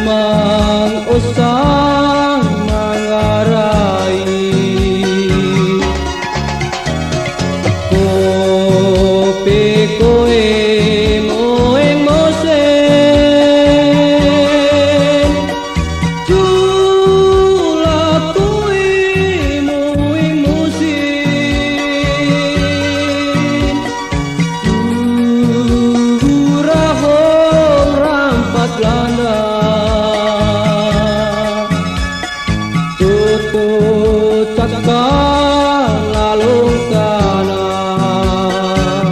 Mang usah manggarai kopi koe moeng mosen jula koe moeng mosen jurahong rampat Belanda cakal lalung tanah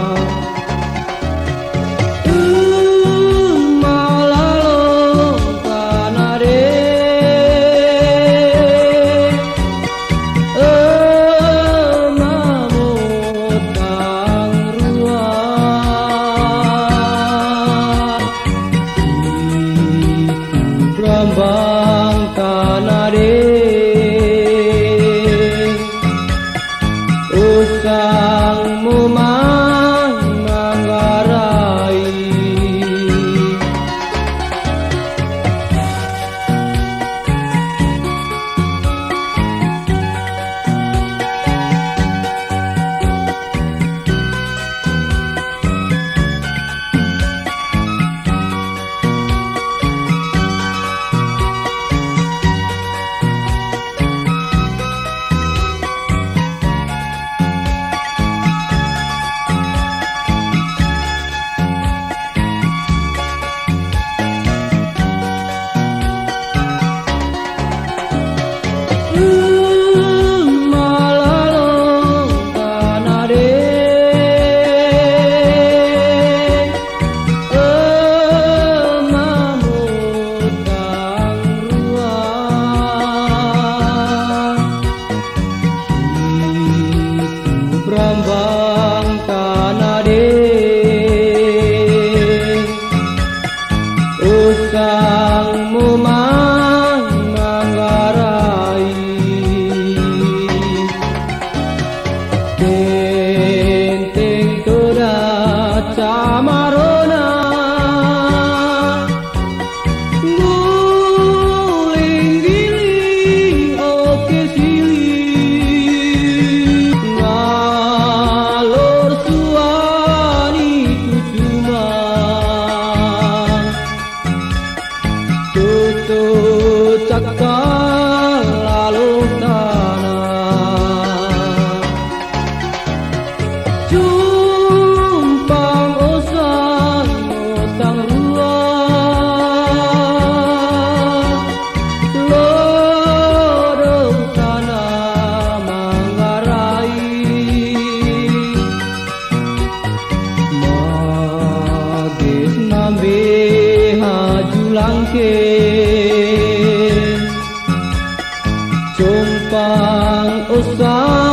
malalung tanah mamut kang ruang brambang tanah usangmu manggarai brambang tanah usangmu manggarai penting toda camarona guling giling oke silih ngalor suani tujuman tutu cakal lalung tanah jumpang osan utang ruang lodong tanah manggarai magis nambe hajulangke jumpang usah